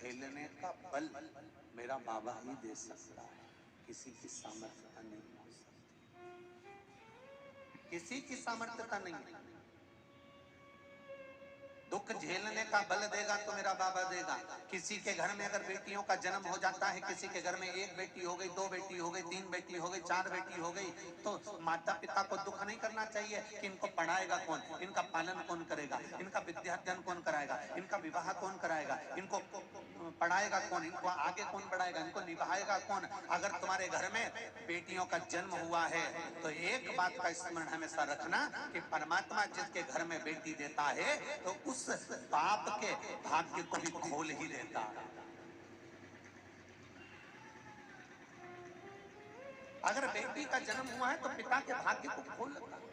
झेलने का बल मेरा बाबा ही दे सकता है, किसी की सामर्थ्यता नहीं हो सकती, किसी की सामर्थ्यता नहीं है। दुख झेलने का बल देगा तो मेरा बाबा देगा। किसी के घर में अगर बेटियों का जन्म हो जाता है, किसी के घर में एक बेटी हो गई, दो बेटी हो गई, तीन बेटी हो गई, चार बेटी हो गई, तो माता पिता को दुख नहीं करना चाहिए कि इनको पढ़ाएगा कौन, इनका पालन कौन करेगा, इनका विद्याध्ययन कौन कराएगा, इनका विवाह कौन कराएगा, इनको पढ़ाएगा कौन, इनको आगे कौन बढ़ाएगा, इनको निभाएगा कौन। अगर तुम्हारे घर में बेटियों का जन्म हुआ है तो एक बात का स्मरण हमेशा रखना कि परमात्मा जिसके घर में बेटी देता है तो उस बाप के भाग्य को भी खोल ही देता है। अगर बेटी का जन्म हुआ है तो पिता के भाग्य को खोल देता है।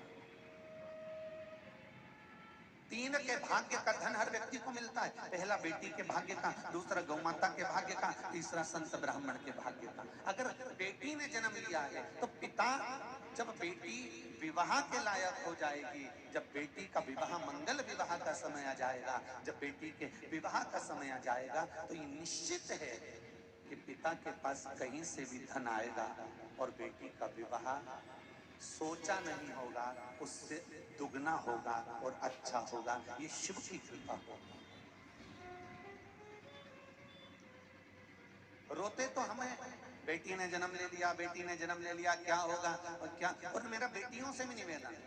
तीन के भाग्य का धन हर व्यक्ति को मिलता है। पहला बेटी के भाग्य का, दूसरा गौ माता के भाग्य का, तीसरा संत ब्राह्मण के भाग्य का। अगर बेटी ने जन्म लिया है तो पिता, जब बेटी विवाह के लायक हो जाएगी, जब बेटी का विवाह मंगल विवाह का समय आ जाएगा, जब बेटी के विवाह का समय आ जाएगा तो ये निश्चित है कि पिता के पास कहीं से भी धन आएगा और बेटी का विवाह सोचा नहीं होगा, उससे दुगना होगा और अच्छा होगा। ये शिव की कृपा होगी। रोते तो हमें, बेटी ने जन्म ले लिया, बेटी ने जन्म ले लिया, क्या होगा और क्या। और मेरा बेटियों से भी निवेदन है,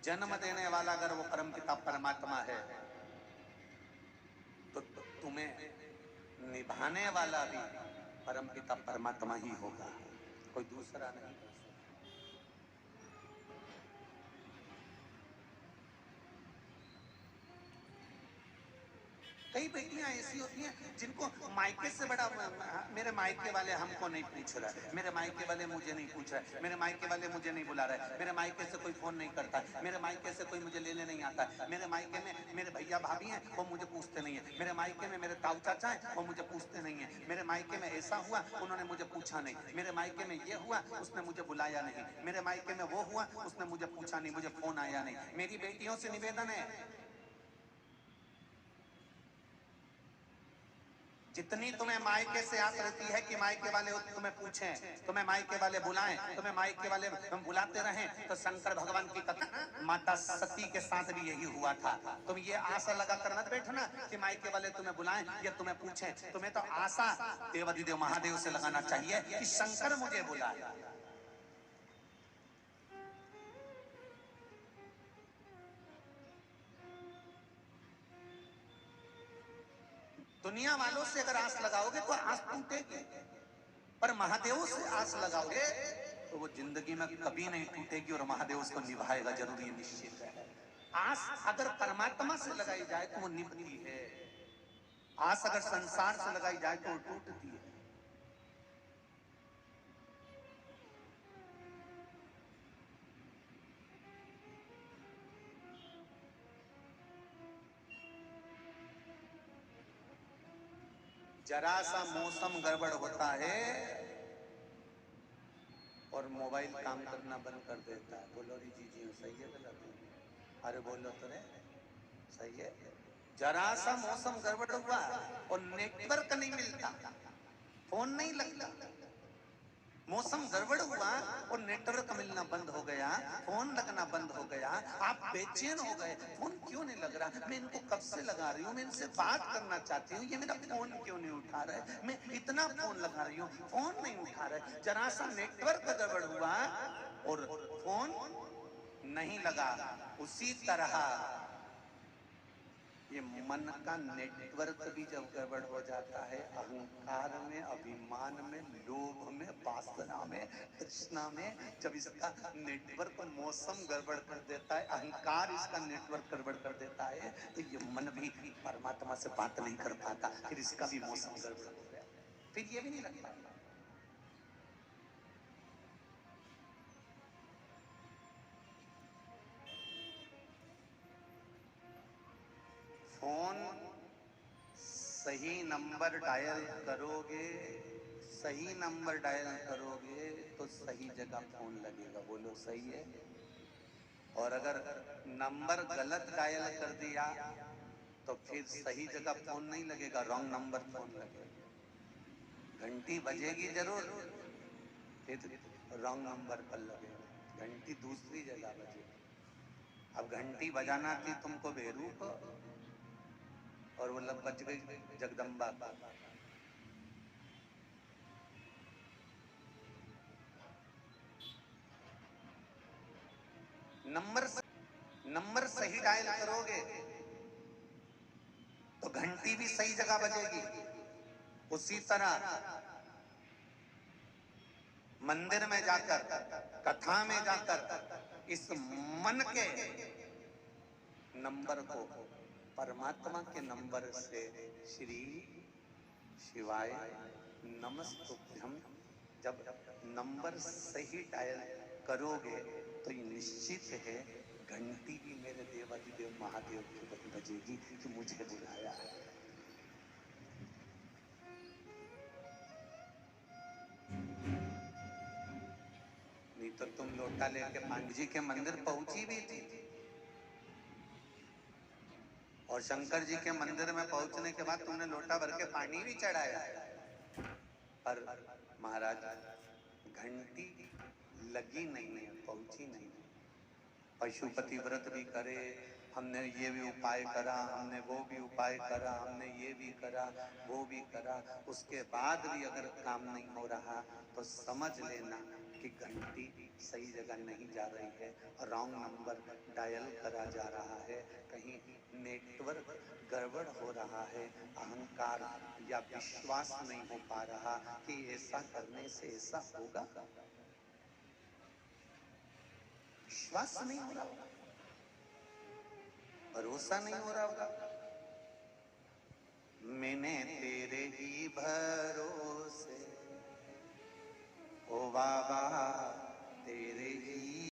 जन्म देने वाला अगर वो परमपिता परमात्मा है तो तुम्हें निभाने वाला भी परमपिता परमात्मा ही होगा, कोई दूसरा नहीं। कई बेटियां ऐसी होती हैं जिनको मायके से बड़ा, मेरे मायके वाले हमको नहीं पूछ रहे, मेरे मायके वाले मुझे नहीं पूछ रहे, मेरे मायके वाले मुझे नहीं बुला रहे, मेरे मायके से कोई फोन नहीं करता, मेरे मायके से कोई मुझे लेने नहीं आता, मेरे मायके में मेरे भैया भाभी हैं वो मुझे पूछते नहीं है, मेरे मायके में मेरे ताऊ चाचा हैं वो मुझे पूछते नहीं है, मेरे मायके में ऐसा हुआ उन्होंने मुझे पूछा नहीं, मेरे मायके में ये हुआ उसने मुझे बुलाया नहीं, मेरे मायके में वो हुआ उसने मुझे पूछा नहीं, मुझे फोन आया नहीं। मेरी बेटियों से निवेदन है, जितनी तुम्हें मायके से आस रहती है कि मायके वाले तुम्हें पूछें, तुम्हें मायके वाले बुलाएं, तुम्हें मायके वाले हम बुलाते रहें, तो शंकर भगवान की कथा माता सती के साथ भी यही हुआ था। तुम ये आशा लगा कर मत बैठना कि मायके वाले तुम्हें बुलाएं या तुम्हें पूछें, तुम्हें तो आशा देवाधिदेव महादेव से लगाना चाहिए कि शंकर मुझे बुलाए। दुनिया वालों से अगर आस लगाओगे तो आस टूटेगी, पर महादेव से आस लगाओगे तो वो जिंदगी में कभी नहीं टूटेगी और महादेव उसको निभाएगा जरूर, ये निश्चित है। आस अगर परमात्मा से लगाई जाए तो वो निभती है, आस अगर संसार से लगाई जाए तो वो टूटती है। जरा सा मौसम गड़बड़ होता है और मोबाइल काम करना बंद कर देता है। बोलो री जी जी सही है गलत है? अरे बोलो तो रे, सही है। जरा सा मौसम गड़बड़ हुआ और नेटवर्क नहीं मिलता, फोन नहीं लगता, मौसम गड़बड़ हुआ और नेटवर्क मिलना बंद हो गया, फोन लगना बंद हो गया, आप बेचैन हो गए, फोन क्यों नहीं लग रहा, मैं इनको कब से लगा रही हूँ, मैं इनसे बात करना चाहती हूँ, ये मेरा फोन क्यों नहीं उठा रहे, मैं इतना फोन लगा रही हूँ फोन नहीं उठा रहे। जरा सा नेटवर्क गड़बड़ हुआ और फोन नहीं लगा। उसी तरह ये मन का नेटवर्क भी जब गड़बड़ हो जाता है, अहंकार में, अभिमान में, लोभ में, वासना में, तृष्णा में, जब इसका नेटवर्क मौसम गड़बड़ कर देता है, अहंकार इसका नेटवर्क गड़बड़ कर देता है, तो ये मन भी परमात्मा से बात नहीं कर पाता, फिर इसका भी मौसम गड़बड़ हो गया, फिर ये भी नहीं लग पाता। फोन सही नंबर डायल करोगे, सही नंबर डायल करोगे तो सही जगह फोन लगेगा, बोलो सही है। और अगर नंबर गलत डायल कर दिया तो फिर सही जगह फोन नहीं लगेगा, रॉन्ग नंबर फोन लगेगा। घंटी बजेगी जरूर, फिर रॉन्ग नंबर पर लगेगा, घंटी दूसरी जगह बजेगी। अब घंटी बजाना थी तुमको बेरू को, और वो लब बज गई जगदम्बा का। नंबर सही डायल करोगे तो घंटी भी सही जगह बजेगी। उसी तरह मंदिर में जाकर, कथा में जाकर इस मन के नंबर को परमात्मा के नंबर से श्री शिवाय नमस्तुभ्यम जब नंबर सही डायल करोगे तो ये निश्चित है घंटी भी मेरे देवाधिदेव महादेव की वही बजेगी कि मुझे बुलाया है। नहीं तो तुम लोटा लेके पांडु जी के मंदिर पहुंची भी थी, और शंकर जी के मंदिर में पहुंचने के बाद तुमने लोटा भर के पानी भी चढ़ाया, पर महाराज घंटी लगी नहीं है, पहुंची नहीं। पशुपति व्रत भी करे, हमने ये भी उपाय करा, हमने वो भी उपाय करा, हमने ये भी करा, वो भी करा, उसके बाद भी अगर काम नहीं हो रहा तो समझ लेना कि घंटी सही जगह नहीं जा रही है, रॉन्ग नंबर डायल करा जा रहा है, कहीं नेटवर्क गड़बड़ हो रहा है, अहंकार या विश्वास नहीं हो पा रहा कि ऐसा करने से ऐसा होगा, विश्वास नहीं हो रहा होगा, भरोसा नहीं हो रहा होगा। मैंने तेरे ही भरोसे